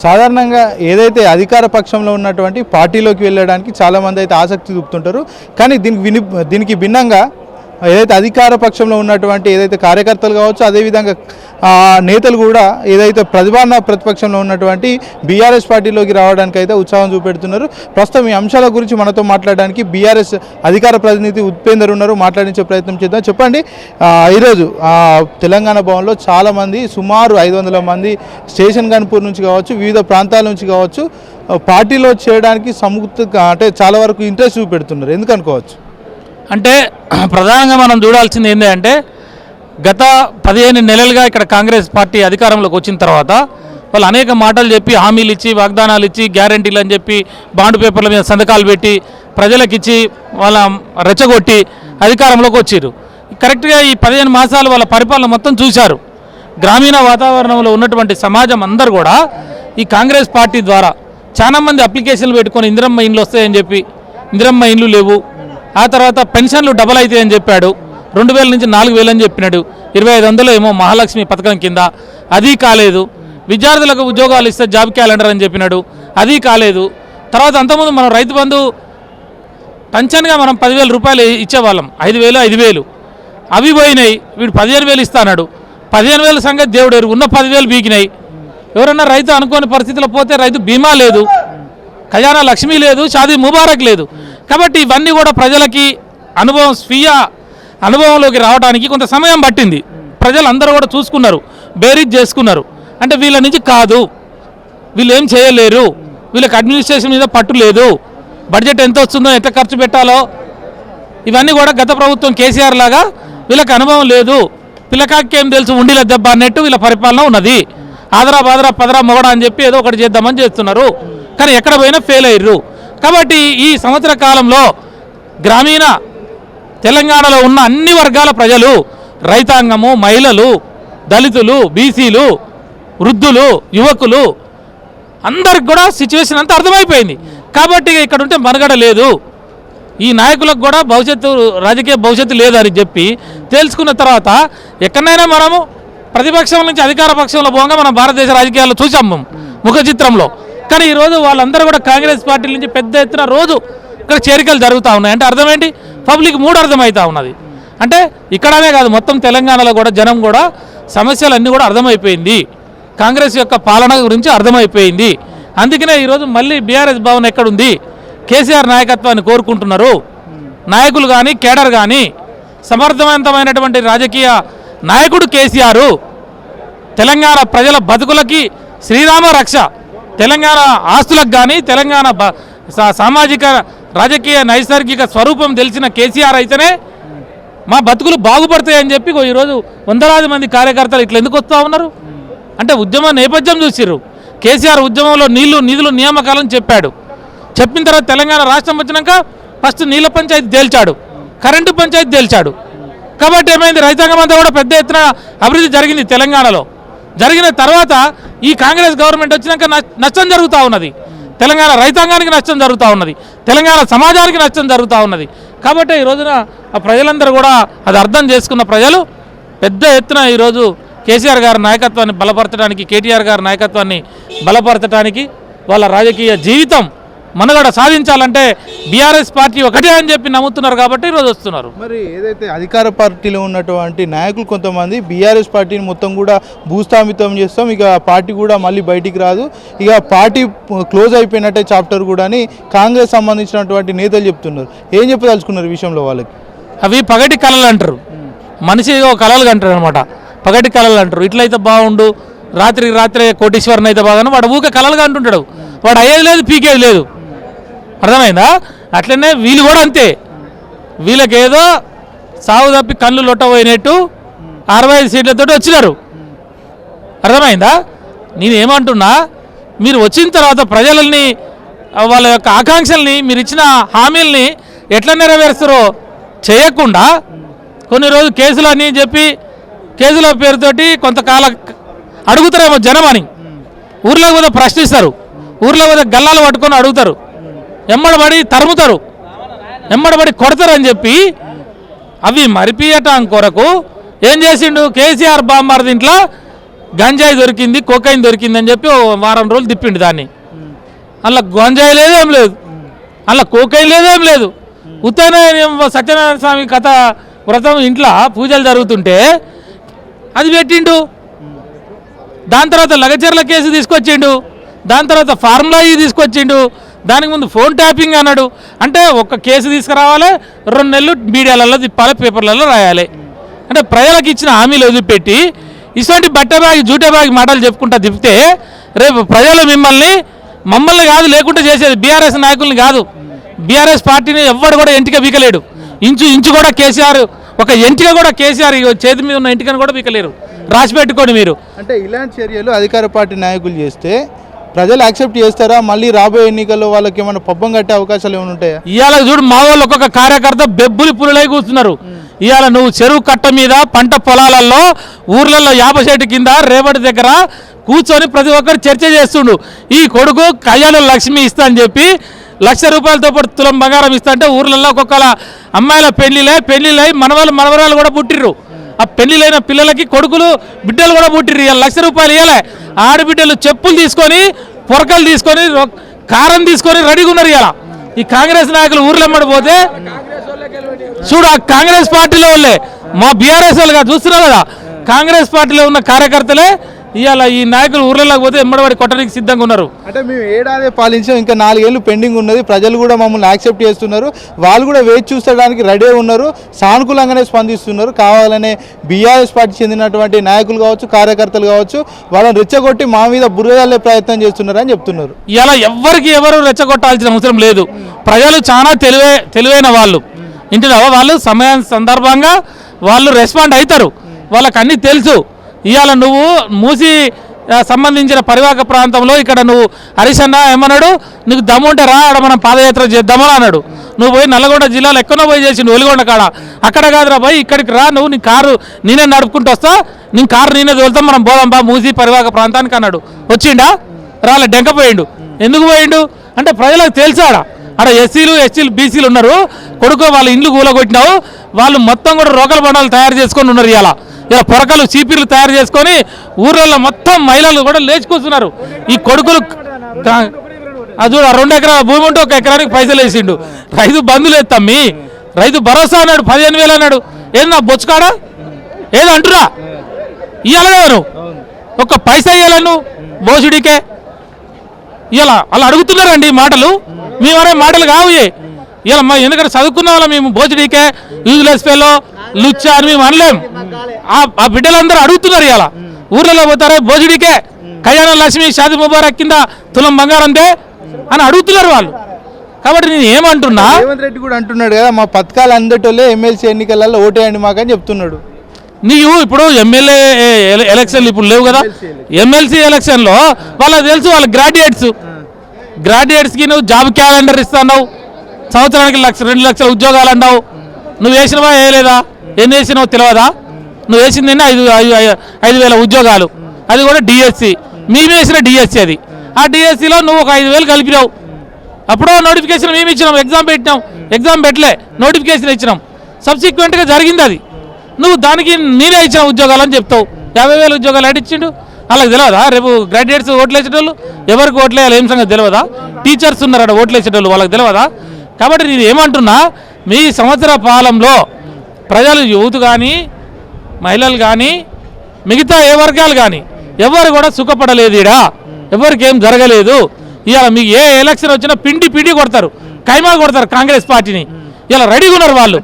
సాధారణంగా ఏదైతే అధికార పక్షంలో ఉన్నటువంటి పార్టీలోకి వెళ్ళడానికి చాలామంది అయితే ఆసక్తి చూపుతుంటారు. కానీ దీనికి భిన్నంగా ఏదైతే అధికార పక్షంలో ఉన్నటువంటి ఏదైతే కార్యకర్తలు కావచ్చు, అదేవిధంగా నేతలు కూడా ఏదైతే ప్రతిపక్షంలో ఉన్నటువంటి బీఆర్ఎస్ పార్టీలోకి రావడానికి అయితే ఉత్సాహం చూపెడుతున్నారు. ప్రస్తుతం ఈ అంశాల గురించి మనతో మాట్లాడడానికి బీఆర్ఎస్ అధికార ప్రతినిధి ఉపేందర్ ఉన్నారు. మాట్లాడించే ప్రయత్నం చేద్దాం. చెప్పండి, ఈరోజు తెలంగాణ భవన్లో చాలామంది సుమారు 500 మంది స్టేషన్ గన్పూర్ నుంచి కావచ్చు, వివిధ ప్రాంతాల నుంచి కావచ్చు, పార్టీలో చేయడానికి అంటే చాలా వరకు ఇంట్రెస్ట్ చూపెడుతున్నారు. ఎందుకు అనుకోవచ్చు? అంటే ప్రధానంగా మనం చూడాల్సింది ఏంటంటే గత 15 నెలలుగా ఇక్కడ కాంగ్రెస్ పార్టీ అధికారంలోకి వచ్చిన తర్వాత వాళ్ళు అనేక మాటలు చెప్పి, హామీలు ఇచ్చి, వాగ్దానాలు ఇచ్చి, గ్యారంటీలు అని చెప్పి, బాండ్ పేపర్ల మీద సంతకాలు పెట్టి, ప్రజలకు ఇచ్చి, వాళ్ళ రెచ్చగొట్టి అధికారంలోకి వచ్చారు. కరెక్ట్గా ఈ 15 మాసాలు వాళ్ళ పరిపాలన మొత్తం చూశారు. గ్రామీణ వాతావరణంలో ఉన్నటువంటి సమాజం అందరూ కూడా ఈ కాంగ్రెస్ పార్టీ ద్వారా చాలామంది అప్లికేషన్లు పెట్టుకొని ఇందిరమ్మ ఇండ్లు వస్తాయని చెప్పి ఇందిరమ్మ ఇండ్లు లేవు. ఆ తర్వాత పెన్షన్లు డబల్ అవుతాయని చెప్పాడు. 2000 నుంచి 4000 అని చెప్పినాడు. 2500 ఏమో మహాలక్ష్మి పథకం కింద, అది కాలేదు. విద్యార్థులకు ఉద్యోగాలు ఇస్తే జాబ్ క్యాలెండర్ అని చెప్పినాడు, అది కాలేదు. తర్వాత అంతకుముందు మనం రైతు బంధు పెన్షన్గా మనం 10,000 రూపాయలు ఇచ్చేవాళ్ళం, 5,000 అవి పోయినాయి. వీడు 15,000 ఇస్తాడు. 15,000 సంగతి దేవుడు ఉన్న 10,000 బీకినాయి. ఎవరన్నా రైతు అనుకోని పరిస్థితిలో పోతే రైతు బీమా లేదు, ఖజానా లక్ష్మి లేదు, షాదీ ముబారక్ లేదు. కాబట్టి ఇవన్నీ కూడా ప్రజలకి స్వీయ అనుభవంలోకి రావడానికి కొంత సమయం పట్టింది. ప్రజలందరూ కూడా చూసుకున్నారు, బేరీజ్ చేసుకున్నారు. అంటే వీళ్ళ నుంచి కాదు, వీళ్ళు ఏం చేయలేరు, వీళ్ళకి అడ్మినిస్ట్రేషన్ మీద పట్టు లేదు, బడ్జెట్ ఎంత వస్తుందో, ఎంత ఖర్చు పెట్టాలో ఇవన్నీ కూడా గత ప్రభుత్వం కేసీఆర్ లాగా వీళ్ళకి అనుభవం లేదు, పిల్లకాకేం తెలుసు ఉండిల దెబ్బ అన్నట్టు వీళ్ళ పరిపాలన ఉన్నది. ఆదరా బాదరా పదరా మొగడా అని చెప్పి ఏదో ఒకటి చేద్దామని చేస్తున్నారు. కానీ ఎక్కడ పోయినా ఫెయిల్ అయ్యారు. కాబట్టి ఈ సంవత్సర కాలంలో గ్రామీణ తెలంగాణలో ఉన్న అన్ని వర్గాల ప్రజలు, రైతాంగము, మహిళలు, దళితులు, బీసీలు, వృద్ధులు, యువకులు అందరికి కూడా సిచ్యువేషన్ అంతా అర్థమైపోయింది. కాబట్టి ఇక్కడ ఉంటే మనుగడ లేదు, ఈ నాయకులకు కూడా రాజకీయ భవిష్యత్తు లేదని చెప్పి తెలుసుకున్న తర్వాత ఎక్కడైనా మనము ప్రతిపక్షం నుంచి అధికార పక్షంలో పోగా మనం భారతదేశ రాజకీయాల్లో చూసాము ముఖ చిత్రంలో. కానీ ఈరోజు వాళ్ళందరూ కూడా కాంగ్రెస్ పార్టీ నుంచి పెద్ద ఎత్తున రోజు ఇక్కడ చేరికలు జరుగుతూ ఉన్నాయి. అంటే అర్థమేంటి? పబ్లిక్ మూడు అర్థమవుతూ ఉన్నది. అంటే ఇక్కడనే కాదు, మొత్తం తెలంగాణలో కూడా జనం కూడా సమస్యలన్నీ కూడా అర్థమైపోయింది, కాంగ్రెస్ యొక్క పాలన గురించి అర్థమైపోయింది. అందుకనే ఈరోజు మళ్ళీ బీఆర్ఎస్ భవన్ ఎక్కడుంది, కేసీఆర్ నాయకత్వాన్ని కోరుకుంటున్నారు. నాయకులు కానీ, కేడర్ కానీ, సమర్థవంతమైనటువంటి రాజకీయ నాయకుడు కేసీఆర్ తెలంగాణ ప్రజల బతుకులకి శ్రీరామ రక్ష, తెలంగాణ ఆస్తులకు కానీ, తెలంగాణ సామాజిక రాజకీయ నైసర్గిక స్వరూపం తెలిసిన కేసీఆర్ అయితేనే మా బతుకులు బాగుపడతాయని చెప్పి ఈరోజు వందలాది మంది కార్యకర్తలు ఇట్లా ఎందుకు వస్తూ ఉన్నారు అంటే ఉద్యమ నేపథ్యం చూసిర్రు. కేసీఆర్ ఉద్యమంలో నిధులు నియామకాలను చెప్పాడు. చెప్పిన తర్వాత తెలంగాణ రాష్ట్రం వచ్చినాక ఫస్ట్ నీళ్ళ పంచాయతీ తేల్చాడు, కరెంటు పంచాయతీ తేల్చాడు. కాబట్టి ఏమైంది? రైతాంగం అంతా కూడా పెద్ద ఎత్తున అభివృద్ధి జరిగింది తెలంగాణలో. జరిగిన తర్వాత ఈ కాంగ్రెస్ గవర్నమెంట్ వచ్చినాక నష్టం జరుగుతూ ఉన్నది, తెలంగాణ రైతాంగానికి నష్టం జరుగుతూ ఉన్నది, తెలంగాణ సమాజానికి నష్టం జరుగుతూ ఉన్నది. కాబట్టి ఈ రోజున ఆ ప్రజలందరూ కూడా అది అర్థం చేసుకున్న ప్రజలు పెద్ద ఎత్తున ఈరోజు కేసీఆర్ గారి నాయకత్వాన్ని బలపరచడానికి, కేటీఆర్ గారి నాయకత్వాన్ని బలపరచడానికి, వాళ్ళ రాజకీయ జీవితం మనుగడ సాధించాలంటే బీఆర్ఎస్ పార్టీ ఒకటే అని చెప్పి నమ్ముతున్నారు. కాబట్టి ఈరోజు వస్తున్నారు. మరి ఏదైతే అధికార పార్టీలో ఉన్నటువంటి నాయకులు కొంతమంది బీఆర్ఎస్ పార్టీని మొత్తం కూడా భూస్థాపితం చేస్తాం, ఇక పార్టీ కూడా మళ్ళీ బయటికి రాదు, ఇక పార్టీ క్లోజ్ అయిపోయినట్టే చాప్టర్ కూడా అని కాంగ్రెస్ సంబంధించినటువంటి నేతలు చెప్తున్నారు. ఏం చెప్పదలుచుకున్నారు ఈ విషయంలో? వాళ్ళకి అవి పగటి కళలు అంటారు, మనిషి కళలు అంటారు అనమాట. పగటి కళలు అంటారు. ఇట్లయితే బాగుండు, రాత్రే కోటీశ్వరన్ అయితే బాగాను, వాడు ఊకే కళలుగా అంటుంటాడు. వాడు అయ్యేది లేదు, పీకేది లేదు. అర్థమైందా? అట్లనే వీళ్ళు కూడా అంతే. వీళ్ళకేదో సాగు తప్పి కళ్ళు లొట్టబోయినట్టు 65 సీట్లతో వచ్చినారు. అర్థమైందా? నేనేమంటున్నా, మీరు వచ్చిన తర్వాత ప్రజలని, వాళ్ళ యొక్క ఆకాంక్షల్ని, మీరు ఇచ్చిన హామీల్ని ఎట్లా నెరవేరుస్తారో చేయకుండా కొన్ని రోజులు కేసులు అని చెప్పి కేసుల పేరుతోటి కొంతకాలం అడుగుతారేమో జనం అని, ఊర్లో కూడా ప్రశ్నిస్తారు, ఊర్లో కూడా గల్లాలు పట్టుకొని అడుగుతారు, ఎమ్మడబడి తరుముతారు, ఎమ్మడబడి కొడతారని చెప్పి అవి మరిపియటం కొరకు ఏం చేసిండు కేసీఆర్ బామ్మార్ దీంట్లో గంజాయి దొరికింది, కోకైన్ దొరికింది అని చెప్పి ఓ వారం రోజులు తిప్పిండు దాన్ని. అందులో గంజాయి లేదు, ఏం లేదు, అందులో కోకైన్ లేదు, ఏం లేదు. ఉత్తనే సత్యనారాయణ స్వామి కథ వ్రతం ఇంట్లో పూజలు జరుగుతుంటే అది పెట్టిండు. దాని తర్వాత లగచర్ల కేసు తీసుకొచ్చిండు, దాని తర్వాత ఫార్ములా తీసుకొచ్చిండు, దానికి ముందు ఫోన్ ట్యాపింగ్ అన్నాడు. అంటే ఒక కేసు తీసుకురావాలి, 2 నెలలు మీడియాలలో తిప్పాలి, పేపర్లలో రాయాలి. అంటే ప్రజలకు ఇచ్చిన హామీలు వదిలిపెట్టి ఇటువంటి బట్టబాగి జూటబాగి మాటలు చెప్పుకుంటా తిప్పితే రేపు ప్రజలు మమ్మల్ని కాదు లేకుండా చేసేది బీఆర్ఎస్ నాయకుల్ని కాదు. బీఆర్ఎస్ పార్టీని ఎవ్వడు కూడా ఎంటిక బీకలేడు. ఇంచు కూడా కేసీఆర్, ఒక ఎంటిక కూడా కేసీఆర్ చేతి మీద ఉన్న ఎంటికను కూడా బీకలేరు. రాసి పెట్టుకోండి మీరు. అంటే ఇలాంటి చర్యలు అధికార పార్టీ నాయకులు చేస్తే ప్రజలు యాక్సెప్ట్ చేస్తారా? మళ్ళీ రాబోయే ఎన్నికల్లో వాళ్ళకి ఏమైనా పబ్బం కట్టే అవకాశాలు ఏమైనా ఉంటాయా? ఇవాళ చూడు మా వాళ్ళు ఒక్కొక్క కార్యకర్త బెబ్బులి పులులై కూర్చున్నారు. ఇవాళ నువ్వు చెరువు కట్ట మీద పంట పొలాలలో ఊర్లలో యాప చెట్టు కింద రేవడి దగ్గర కూర్చొని ప్రతి ఒక్కరు చర్చ చేస్తుండు. ఈ కొడుకు కయ్యాలో లక్ష్మి ఇస్తా అని చెప్పి ₹1,00,000 తో పాటు తులం బంగారం ఇస్తా అంటే ఊర్లలో ఒక్కొక్కల అమ్మాయిల పెళ్లిలై మనవరాలు కూడా పుట్టిర్రు. ఆ పెళ్లిలైన పిల్లలకి కొడుకులు బిడ్డలు కూడా పుట్టిర్రు. ఇవాళ ₹1,00,000 ఇవ్వలే. ఆడబిడ్డలు చెప్పులు తీసుకొని, పొరకలు తీసుకొని, కారం తీసుకొని రెడీగా ఉన్నారు. ఇలా ఈ కాంగ్రెస్ నాయకులు ఊర్లెమ్మడి పోతే చూడు, ఆ కాంగ్రెస్ పార్టీలో వాళ్ళే మా బీఆర్ఎస్ వాళ్ళుగా చూస్తున్నారు కదా, కాంగ్రెస్ పార్టీలో ఉన్న కార్యకర్తలే ఇవాళ ఈ నాయకులు ఊర్లలోకి పోతే ఎమ్మడబడి కొట్టడానికి సిద్ధంగా ఉన్నారు. అంటే మేము ఏడాది పాలించాం, ఇంకా 4 ఏళ్ళు పెండింగ్ ఉన్నది, ప్రజలు కూడా మమ్మల్ని యాక్సెప్ట్ చేస్తున్నారు, వాళ్ళు కూడా వేచి చూసడానికి రెడీ ఉన్నారు, సానుకూలంగానే స్పందిస్తున్నారు. కావాలనే బీఆర్ఎస్ పార్టీ చెందినటువంటి నాయకులు కావచ్చు, కార్యకర్తలు కావచ్చు, వాళ్ళని రెచ్చగొట్టి మా మీద బురదల్లే ప్రయత్నం చేస్తున్నారు అని చెప్తున్నారు. ఇలా ఎవరు రెచ్చగొట్టాల్సిన అవసరం లేదు. ప్రజలు చాలా తెలివైన వాళ్ళు. ఇంటిలో వాళ్ళు సందర్భంగా వాళ్ళు రెస్పాండ్ అవుతారు, వాళ్ళకి అన్నీ తెలుసు. ఇవాళ నువ్వు మూసి సంబంధించిన పరివాహక ప్రాంతంలో ఇక్కడ నువ్వు హరీష్ అన్న ఏమన్నాడు, నీకు దమ్ముంటే రా ఆడ మనం పాదయాత్ర చేద్దామని అన్నాడు. నువ్వు పోయి నల్గొండ జిల్లాలో ఎక్కడో పోయి చేసిండు, వెలుగొండ కాడ. అక్కడ కాదురా పోయి ఇక్కడికి రా, నువ్వు నీ కారు నేనే నడుపుకుంటూ వస్తా, నీ కారు నేనే తోలుతాం, మనం పోదాం బా మూసి పరివాహక ప్రాంతానికి అన్నాడు. వచ్చిండా? రాలే, డెంకపోయిండు. ఎందుకు పోయిండు అంటే ప్రజలకు తెలుసాడా ఆడ ఎస్సీలు బీసీలు ఉన్నారు, కొడుకు వాళ్ళ ఇండ్లు కూలగొట్టినావు, వాళ్ళు మొత్తం కూడా రోకల బండాలు తయారు చేసుకొని ఉన్నారు. ఇలా పొరకలు చీపీర్లు తయారు చేసుకొని ఊర్లలో మొత్తం మహిళలు కూడా లేచి కూర్చున్నారు. ఈ కొడుకులు అది 2 ఎకరాల భూమి ఉంటే 1 ఎకరానికి పైసలు వేసిండు. రైతు బంధులు ఎత్తమ్మి, రైతు భరోసా అన్నాడు, 15,000 అన్నాడు. ఏది నా బొచ్చుకాడా ఏది అంటురా? ఇవ్వాలగా నువ్వు ఒక్క పైసా ఇవ్వాలను బోసుడికే. ఇలా అలా అడుగుతున్నారండి మాటలు. మేమనే మాటలు కావు ఇలా. మా ఎందుకంటే చదువుకున్న వాళ్ళం మేము, బోసుడికే యూజ్లెస్ ఫెలో లుచ్చా అని మేము అనలేం. ఆ బిడ్డలందరూ అడుగుతున్నారు. ఇలా ఊర్లలో పోతారే బోసుడికే కళ్యాణ లక్ష్మి షాది ముబారక్ కింద తులం బంగారం దే అని అడుగుతున్నారు వాళ్ళు. కాబట్టి నేను ఏమంటున్నా, రేవంత్ రెడ్డి కూడా అంటున్నాడు కదా, మా పథకాలు అందటోళ్ళే ఎమ్మెల్సీ ఎన్నికలలో ఓటేయండి మాకని చెప్తున్నాడు. నీవు ఇప్పుడు ఎమ్మెల్యే ఎలక్షన్లు ఇప్పుడు లేవు కదా, ఎమ్మెల్సీ ఎలక్షన్లో వాళ్ళకి తెలుసు, వాళ్ళ గ్రాడ్యుయేట్స్కి నువ్వు జాబ్ క్యాలెండర్ ఇస్తున్నావు, సంవత్సరానికి 2 లక్షల ఉద్యోగాలు అన్నావు. నువ్వు వేసినవా వేయలేదా? ఎన్ని వేసినావు తెలియదా? నువ్వు వేసింది 5,000 ఉద్యోగాలు, అది కూడా డిఎస్సి. మేము వేసిన డిఎస్సి అది. ఆ డిఎస్సిలో నువ్వు ఒక 5,000 కలిపినావు. అప్పుడో నోటిఫికేషన్ మేము ఇచ్చినాం, ఎగ్జామ్ పెట్టలే, నోటిఫికేషన్ ఇచ్చినాం. సబ్సిక్వెంట్గా జరిగింది అది. నువ్వు దానికి నేనే ఇచ్చిన ఉద్యోగాలు అని చెప్తావు. 50,000 ఉద్యోగాలు అడిచ్చిండు. వాళ్ళకి తెలియదా? రేపు గ్రాడ్యుయేట్స్ ఓట్లు వేసేటోళ్ళు ఎవరికి ఓట్లు వేయాలి ఏం సంగతి తెలియదా? టీచర్స్ ఉన్నారట ఓట్లు వేసేటోళ్ళు, వాళ్ళకి తెలియదా? కాబట్టి నేను ఏమంటున్నా, మీ సంవత్సర పాలనలో ప్రజలు, యూత్ కానీ, మహిళలు కానీ, మిగతా ఏ వర్గాలు కానీ ఎవరు కూడా సుఖపడలేదు. ఈడ ఎవరికి ఏం జరగలేదు. ఇవాళ మీకు ఏ ఎలక్షన్ వచ్చినా పిండి కొడతారు, కైమా కొడతారు కాంగ్రెస్ పార్టీని. ఇలా రెడీగా ఉన్నారు వాళ్ళు.